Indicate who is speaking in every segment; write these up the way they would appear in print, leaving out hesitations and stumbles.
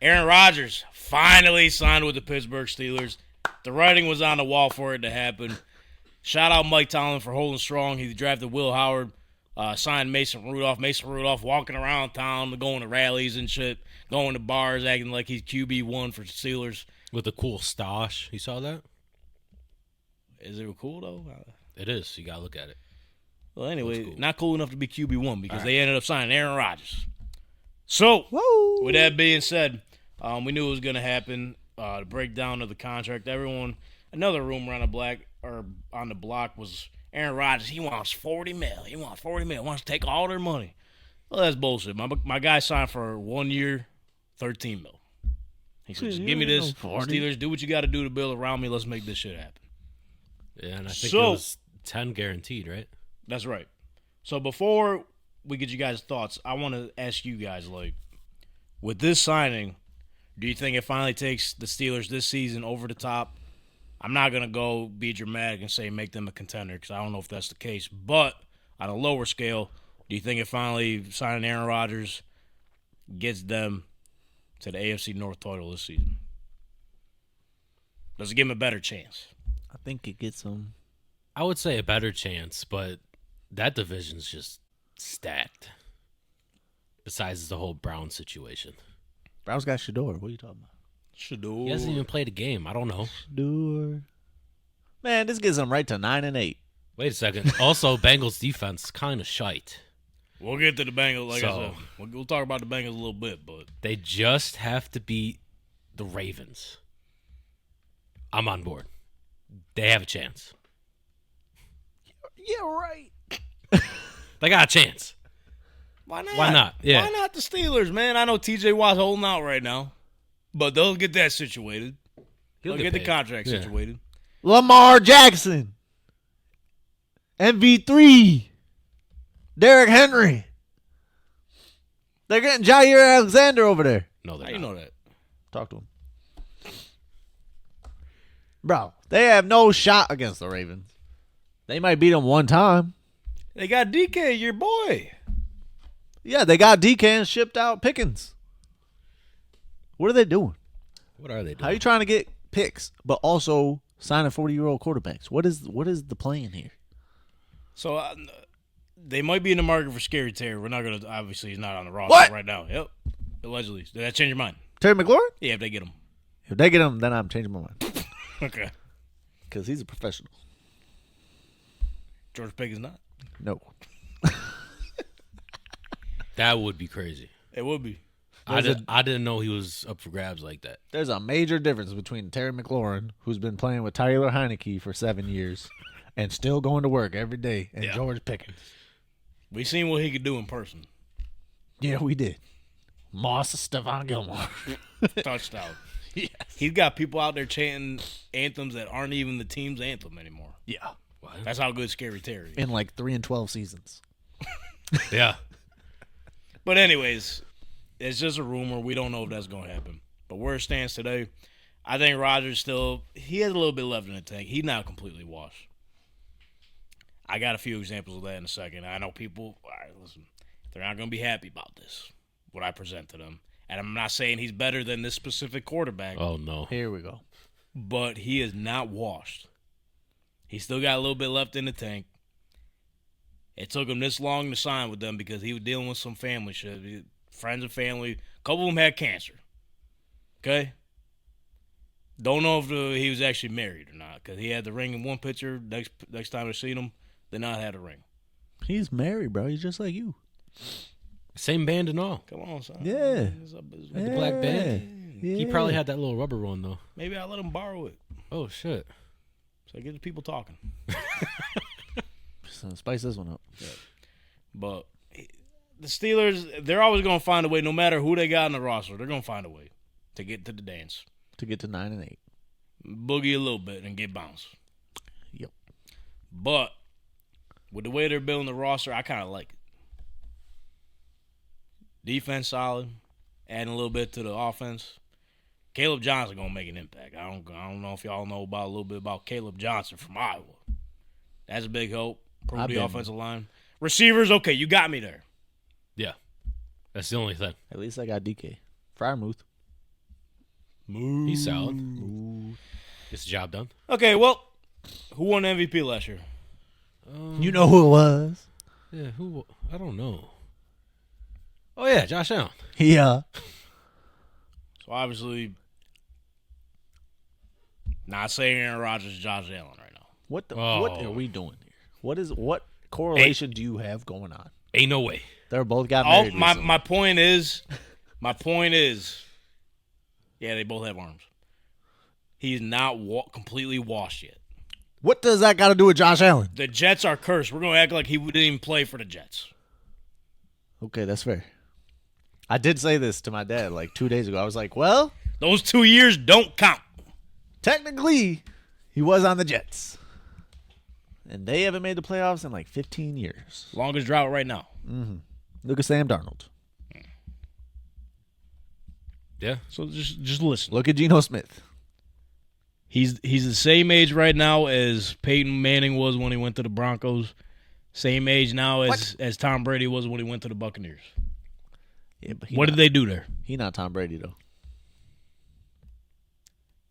Speaker 1: Aaron Rodgers finally signed with the Pittsburgh Steelers. The writing was on the wall for it to happen. Shout out Mike Tomlin for holding strong. He drafted Will Howard, signed Mason Rudolph. Mason Rudolph walking around town, going to rallies and shit, going to bars, acting like he's QB1 for the Steelers.
Speaker 2: With a cool stash. You saw that?
Speaker 1: Is it cool, though?
Speaker 2: It is. You got to look at it.
Speaker 1: Well, anyway,
Speaker 2: cool.
Speaker 1: Not cool enough to be QB1 because they ended up signing Aaron Rodgers. So, with that being said, we knew it was going to happen. The breakdown of the contract. Another rumor on the block was Aaron Rodgers. He wants $40 million. He wants to take all their money. Well, that's bullshit. My guy signed for 1 year, $13 million. He said, just give me this. Steelers, do what you got to do to build around me. Let's make this shit happen.
Speaker 2: Yeah, and I think it was 10 guaranteed, right?
Speaker 1: That's right. So before we get you guys' thoughts, I want to ask you guys, with this signing, do you think it finally takes the Steelers this season over the top? I'm not going to go be dramatic and say make them a contender because I don't know if that's the case. But on a lower scale, do you think it finally, signing Aaron Rodgers, gets them to the AFC North title this season? Does it give them a better chance?
Speaker 3: I think it gets them.
Speaker 2: I would say a better chance, but that division's just stacked. Besides the whole Brown situation.
Speaker 3: Browns got Shador. What are you talking about?
Speaker 1: Shador.
Speaker 2: He hasn't even played a game. I don't know.
Speaker 3: Shador. Man, this gets them right to 9-8.
Speaker 2: Wait a second. Also, Bengals defense kind of shite.
Speaker 1: We'll get to the Bengals, I said. We'll talk about the Bengals a little bit, but
Speaker 2: They just have to beat the Ravens. I'm on board. They have a chance.
Speaker 3: Yeah, right.
Speaker 2: They got a chance.
Speaker 1: why not?
Speaker 2: Why not? Yeah.
Speaker 1: Why not the Steelers, man? I know T.J. Watt's holding out right now, but they'll get that situated. They'll get the
Speaker 2: paid.
Speaker 1: contract
Speaker 2: Yeah.
Speaker 1: situated.
Speaker 3: Lamar Jackson. MV3. Derrick Henry. They're getting Jair Alexander over there.
Speaker 2: No, they're
Speaker 1: How you
Speaker 2: not.
Speaker 1: know that?
Speaker 3: Talk to him. Bro, they have no shot against the Ravens. They might beat them one time.
Speaker 1: They got DK, your boy.
Speaker 3: Yeah, they got DK and shipped out Pickens. What are they doing?
Speaker 2: What are they doing?
Speaker 3: How are you trying to get picks, but also signing 40-year-old quarterbacks? What is the plan here?
Speaker 1: So they might be in the market for Scary Terry. We're not going to, obviously, he's not on the roster right now. Yep. Allegedly. Did that change your mind?
Speaker 3: Terry McLaurin?
Speaker 1: Yeah, if they get him.
Speaker 3: If they get him, then I'm changing my mind.
Speaker 1: Okay.
Speaker 3: Because he's a professional.
Speaker 1: George Pickens not?
Speaker 3: No.
Speaker 2: That would be crazy.
Speaker 1: It would be.
Speaker 2: I didn't know he was up for grabs like that.
Speaker 3: There's a major difference between Terry McLaurin, who's been playing with Tyler Heineke for 7 years and still going to work every day, and George Pickens.
Speaker 1: We seen what he could do in person.
Speaker 3: Yeah, we did. Moss Stephon Gilmore.
Speaker 1: Touchdown.
Speaker 3: Yes.
Speaker 1: He's got people out there chanting anthems that aren't even the team's anthem anymore.
Speaker 3: Yeah.
Speaker 2: What?
Speaker 1: That's how good Scary Terry is.
Speaker 3: In like 3 and 12 seasons.
Speaker 2: Yeah.
Speaker 1: But anyways, it's just a rumor. We don't know if that's going to happen. But where it stands today, I think Rodgers he has a little bit left in the tank. He's not completely washed. I got a few examples of that in a second. I know people, all right, listen, they're not going to be happy about this, what I present to them. And I'm not saying he's better than this specific quarterback.
Speaker 2: Oh, no.
Speaker 3: Here we go.
Speaker 1: But he is not washed. He still got a little bit left in the tank. It took him this long to sign with them because he was dealing with some family shit. Friends and family. A couple of them had cancer. Okay? Don't know if he was actually married or not because he had the ring in one picture. Next time I seen him, they not had a ring.
Speaker 3: He's married, bro. He's just like you.
Speaker 2: Same band and all.
Speaker 1: Come on, son.
Speaker 3: Yeah.
Speaker 2: The black band.
Speaker 3: Yeah.
Speaker 2: He probably had that little rubber one, though.
Speaker 1: Maybe I'll let him borrow it.
Speaker 2: Oh, shit.
Speaker 1: So get the people talking.
Speaker 3: So spice this one up.
Speaker 1: Yeah. But the Steelers, they're always going to find a way, no matter who they got in the roster, they're going to find a way to get to the dance.
Speaker 3: To get to 9-8.
Speaker 1: Boogie a little bit and get bounced.
Speaker 3: Yep.
Speaker 1: But with the way they're building the roster, I kind of like it. Defense solid, adding a little bit to the offense. Caleb Johnson gonna make an impact. I don't know if y'all know a little bit about Caleb Johnson from Iowa. That's a big hope. Improve the offensive line. Receivers, okay, you got me there.
Speaker 2: Yeah. That's the only thing.
Speaker 3: At least I got DK. Fryermuth.
Speaker 2: He's solid. Gets the job done.
Speaker 1: Okay, well, who won MVP last year?
Speaker 3: You know who it was?
Speaker 2: Yeah, who? I don't know. Oh, yeah, Josh Allen.
Speaker 3: Yeah.
Speaker 1: So obviously, not saying Aaron Rodgers, Josh Allen right now.
Speaker 3: What
Speaker 2: Oh.
Speaker 3: are we doing here? What correlation do you have going on?
Speaker 2: Ain't no way.
Speaker 3: They're both got married. Recently.
Speaker 1: My point is, yeah, they both have arms. He's not completely washed yet.
Speaker 3: What does that got to do with Josh Allen?
Speaker 1: The Jets are cursed. We're going to act like he didn't even play for the Jets.
Speaker 3: Okay, that's fair. I did say this to my dad like 2 days ago. I was like, well,
Speaker 1: Those 2 years don't count.
Speaker 3: technically, he was on the Jets. And they haven't made the playoffs in like 15 years.
Speaker 1: Longest drought right now.
Speaker 3: Look at Sam Darnold.
Speaker 2: Yeah.
Speaker 1: So just listen.
Speaker 3: Look at Geno Smith.
Speaker 1: He's the same age right now as Peyton Manning was when he went to the Broncos. Same age now as Tom Brady was when he went to the Buccaneers.
Speaker 3: Yeah, but
Speaker 1: What did they do there?
Speaker 3: He not Tom Brady though.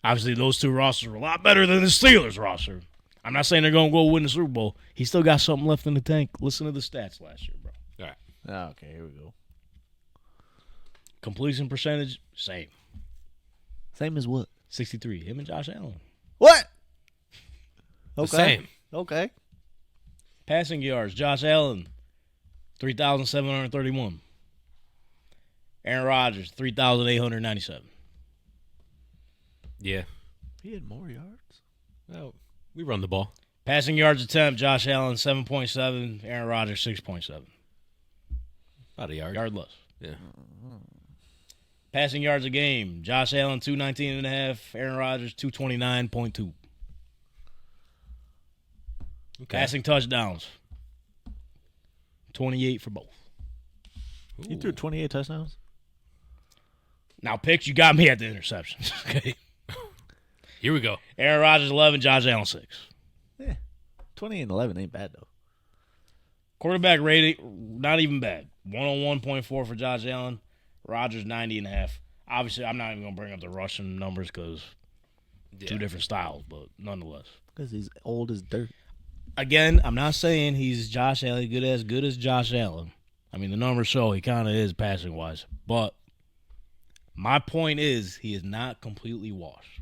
Speaker 1: Obviously, those two rosters are a lot better than the Steelers roster. I'm not saying they're going to go win the Super Bowl. He still got something left in the tank. Listen to the stats last year, bro.
Speaker 2: All right.
Speaker 3: Oh, okay, here we go.
Speaker 1: Completion percentage, same.
Speaker 3: Same as what?
Speaker 1: 63. Him and Josh Allen.
Speaker 3: What?
Speaker 2: The same.
Speaker 3: Okay.
Speaker 1: Passing yards, Josh Allen, 3,731. Aaron Rodgers, 3,897.
Speaker 2: Yeah.
Speaker 3: He had more yards.
Speaker 2: Well, we run the ball.
Speaker 1: Passing yards attempt, Josh Allen, 7.7. Aaron Rodgers, 6.7.
Speaker 2: About a yard.
Speaker 1: Yard less.
Speaker 2: Yeah.
Speaker 1: Passing yards a game, Josh Allen, 219.5. Aaron Rodgers, 229.2.
Speaker 2: Okay.
Speaker 1: Passing touchdowns, 28 for both.
Speaker 3: He threw 28 touchdowns.
Speaker 1: Now, picks, you got me at the interceptions. Okay.
Speaker 2: Here we go.
Speaker 1: Aaron Rodgers, 11. Josh Allen, 6.
Speaker 3: Yeah. 20 and 11 ain't bad though.
Speaker 1: Quarterback rating, not even bad. 101.4 for Josh Allen. Rodgers, 90.5. Obviously, I'm not even going to bring up the rushing numbers because two different styles, but nonetheless.
Speaker 3: Because he's old as dirt.
Speaker 1: Again, I'm not saying he's Josh Allen, good as Josh Allen. I mean, the numbers show he kind of is passing-wise. But my point is he is not completely washed.